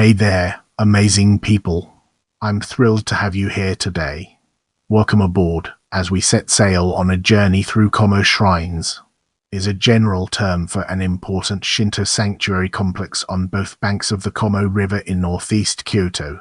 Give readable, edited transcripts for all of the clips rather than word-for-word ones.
Hey there, amazing people. I'm thrilled to have you here today. Welcome aboard as we set sail on a journey through Kamo Shrines. Is a general term for an important Shinto sanctuary complex on both banks of the Kamo River in northeast Kyoto.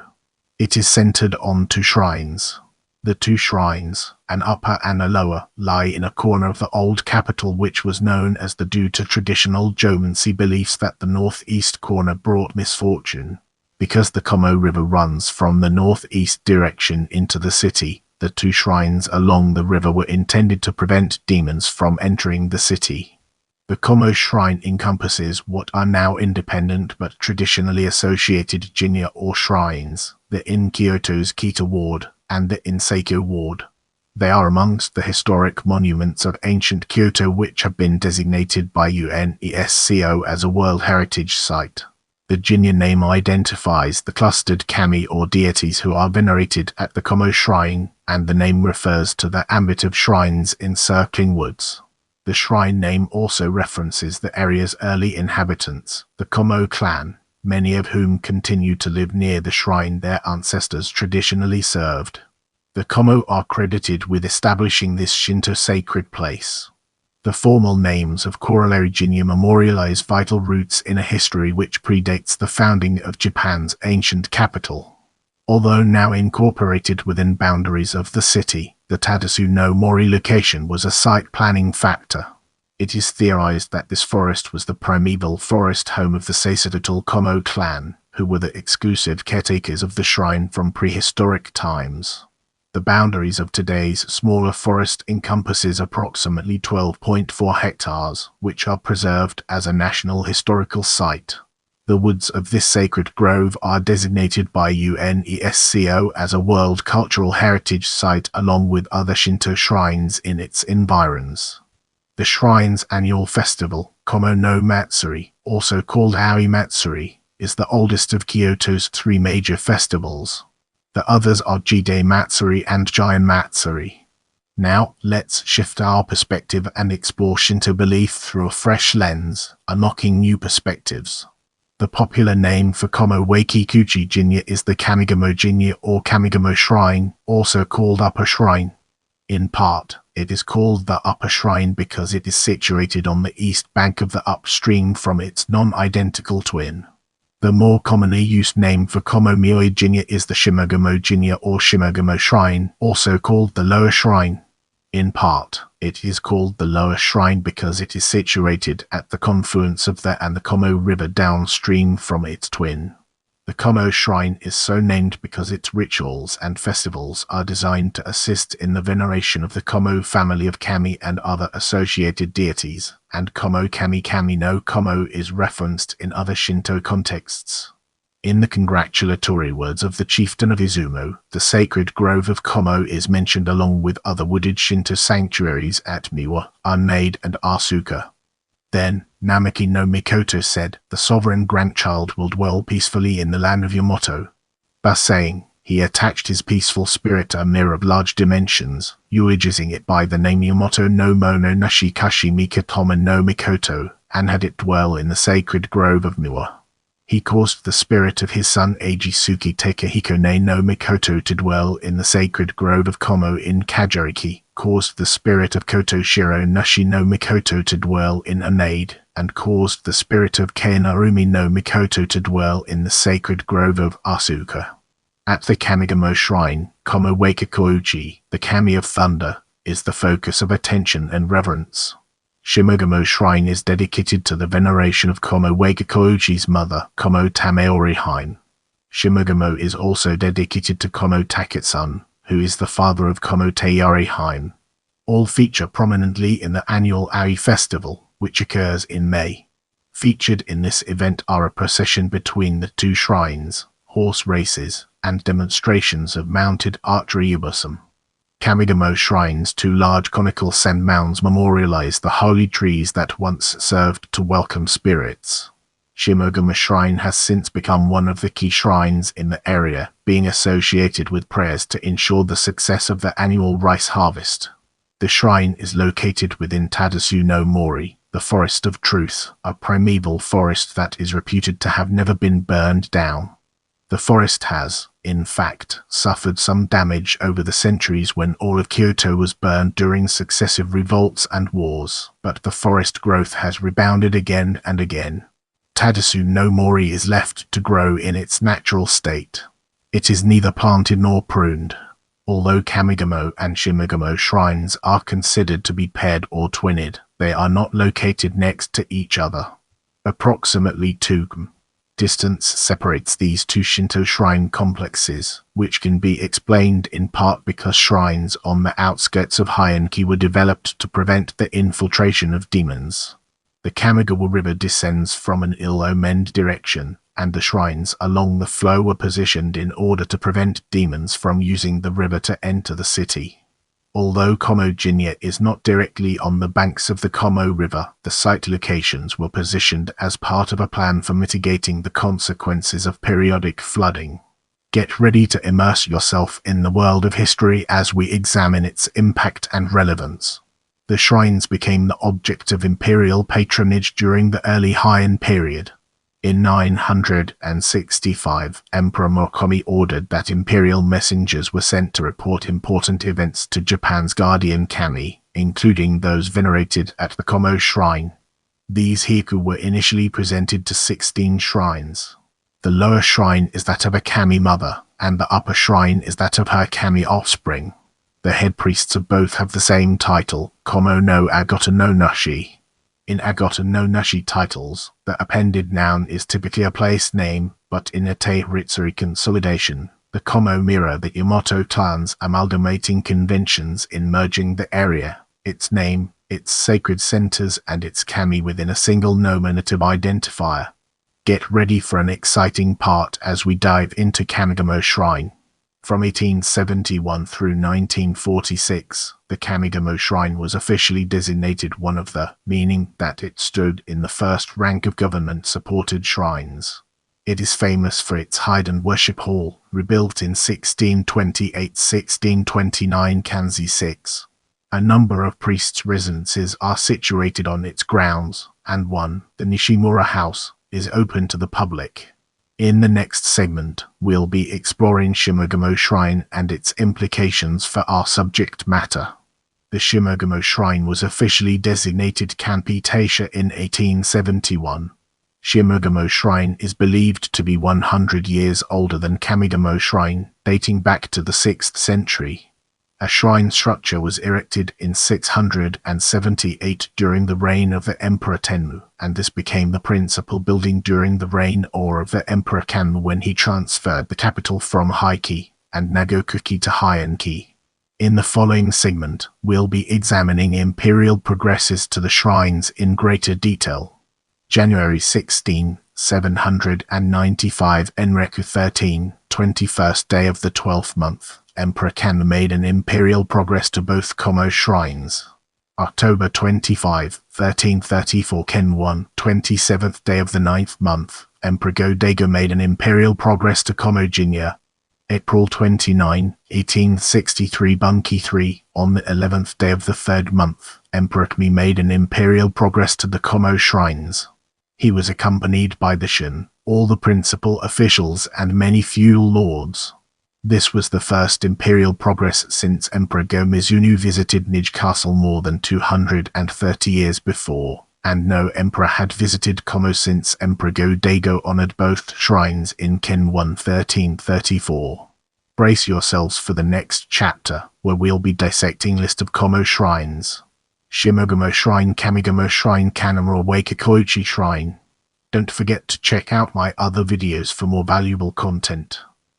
It is centered on two shrines. The two shrines, an upper and a lower, lie in a corner of the old capital which was known as the due to traditional geomancy beliefs that the northeast corner brought misfortune. Because the Kamo River runs from the northeast direction into the city, the two shrines along the river were intended to prevent demons from entering the city. The Kamo Shrine encompasses what are now independent but traditionally associated jinja or shrines, the in Kyoto's Sakyo Ward and the in Sakyo Ward. They are amongst the historic monuments of ancient Kyoto which have been designated by UNESCO as a World Heritage Site. The jinja name identifies the clustered kami or deities who are venerated at the Kamo Shrine, and the name refers to the ambit of shrines encircling woods. The shrine name also references the area's early inhabitants, the Kamo clan, many of whom continue to live near the shrine their ancestors traditionally served. The Kamo are credited with establishing this Shinto sacred place. The formal names of corollary jinja memorialize vital roots in a history which predates the founding of Japan's ancient capital. Although now incorporated within boundaries of the city, the Tadasu no Mori location was a site planning factor. It is theorized that this forest was the primeval forest home of the sacerdotal Kamo clan, who were the exclusive caretakers of the shrine from prehistoric times. The boundaries of today's smaller forest encompasses approximately 12.4 hectares, which are preserved as a National Historical Site. The woods of this sacred grove are designated by UNESCO as a World Cultural Heritage Site along with other Shinto shrines in its environs. The shrine's annual festival, Kamo no Matsuri, also called Aoi Matsuri, is the oldest of Kyoto's three major festivals. The others are Jide Matsuri and Giant Matsuri. Now, let's shift our perspective and explore Shinto belief through a fresh lens, unlocking new perspectives. The popular name for Kamo Wakikuchi Jinja is the Kamigamo Jinja or Kamigamo Shrine, also called Upper Shrine. In part, it is called the Upper Shrine because it is situated on the east bank of the upstream from its non-identical twin. The more commonly used name for Kamo Mioi Jinja is the Shimogamo Jinja or Shimogamo Shrine, also called the Lower Shrine. In part, it is called the Lower Shrine because it is situated at the confluence of the and the Kamo River downstream from its twin. The Kamo Shrine is so named because its rituals and festivals are designed to assist in the veneration of the Kamo family of kami and other associated deities, and Kamo Kami Kami no Kamo is referenced in other Shinto contexts. In the congratulatory words of the chieftain of Izumo, the sacred grove of Kamo is mentioned along with other wooded Shinto sanctuaries at Miwa, Unmade and Asuka. Then, Namaki no Mikoto said, the sovereign grandchild will dwell peacefully in the land of Yamato. Thus saying, he attached his peaceful spirit to a mirror of large dimensions, eulogizing it by the name Yamato no Mono Nashikashi Mikatoma no Mikoto, and had it dwell in the sacred grove of Miwa. He caused the spirit of his son Ajisuke Takehiko no Mikoto to dwell in the sacred grove of Kamo in Kajiriki, caused the spirit of Kotoshiro Nashi no Mikoto to dwell in Unmade, and caused the spirit of Keinarumi no Mikoto to dwell in the sacred grove of Asuka. At the Kamigamo Shrine, Kamo Wakikuchi, the Kami of Thunder, is the focus of attention and reverence. Shimogamo Shrine is dedicated to the veneration of Kamo Wakikuchi's mother, Kamo Tameori Hine. Shimogamo is also dedicated to Kamo Taketsun, who is the father of Kamo Tayari Hine. All feature prominently in the annual Aoi Festival, which occurs in May. Featured in this event are a procession between the two shrines, horse races, and demonstrations of mounted archery ubusum. Kamigamo Shrine's two large conical sand mounds memorialize the holy trees that once served to welcome spirits. Shimogamo Shrine has since become one of the key shrines in the area, being associated with prayers to ensure the success of the annual rice harvest. The shrine is located within Tadasu no Mori, the Forest of Truth, a primeval forest that is reputed to have never been burned down. The forest has, in fact, suffered some damage over the centuries when all of Kyoto was burned during successive revolts and wars, but the forest growth has rebounded again and again. Tadasu no Mori is left to grow in its natural state. It is neither planted nor pruned. Although Kamigamo and Shimagamo shrines are considered to be paired or twinned, they are not located next to each other. Approximately 2 km distance separates these two Shinto shrine complexes, which can be explained in part because shrines on the outskirts of Heian-ki were developed to prevent the infiltration of demons. The Kamo River descends from an ill-omened direction, and the shrines along the flow were positioned in order to prevent demons from using the river to enter the city. Although Kamo Jinja is not directly on the banks of the Kamo River, the site locations were positioned as part of a plan for mitigating the consequences of periodic flooding. Get ready to immerse yourself in the world of history as we examine its impact and relevance. The shrines became the object of imperial patronage during the early Heian period. In 965, Emperor Mokomi ordered that imperial messengers were sent to report important events to Japan's guardian kami, including those venerated at the Kamo Shrine. These haiku were initially presented to 16 shrines. The lower shrine is that of a kami mother, and the upper shrine is that of her kami offspring. The head priests of both have the same title, Kamo no Agata no Nashi. In Agata no Nashi titles, the appended noun is typically a place name, but in a Teiritsuri consolidation, the Kamo mirror the Yamato clans amalgamating conventions in merging the area, its name, its sacred centers, and its kami within a single nominative identifier. Get ready for an exciting part as we dive into Kamigamo Shrine. From 1871 through 1946, the Kamigamo Shrine was officially designated one of the, meaning that it stood in the first rank of government-supported shrines. It is famous for its hidden worship hall, rebuilt in 1628-1629 Kanzi 6. A number of priests' residences are situated on its grounds, and one, the Nishimura House, is open to the public. In the next segment, we'll be exploring Shimagamo Shrine and its implications for our subject matter. The Shimagamo Shrine was officially designated Kanpi Taisha in 1871. Shimagamo Shrine is believed to be 100 years older than Kamigamo Shrine, dating back to the 6th century. A shrine structure was erected in 678 during the reign of the Emperor Tenmu, and this became the principal building during the reign of the Emperor Kanmu when he transferred the capital from Heiki and Nagokuki to Heian-ki. In the following segment, we'll be examining imperial progresses to the shrines in greater detail. January 16, 795 Enreku 13, 21st day of the 12th month. Emperor Kanmu made an imperial progress to both Kamo shrines. October 25, 1334 Ken 1, 27th day of the 9th month. Emperor Go-Daigo made an imperial progress to Kamo Jinja. April 29, 1863 Bunki 3, on the 11th day of the 3rd month. Emperor Kami made an imperial progress to the Kamo shrines. He was accompanied by the Shin, all the principal officials, and many feudal lords. This was the first imperial progress since Emperor Go-Mizunoo visited Nij Castle more than 230 years before, and no emperor had visited Kamo since Emperor Go-Daigo honored both shrines in Ken 1 1334. Brace yourselves for the next chapter, where we'll be dissecting list of Kamo shrines. Shimagamo Shrine, Kamigamo Shrine, Kanamura Waikakoichi Shrine. Don't forget to check out my other videos for more valuable content.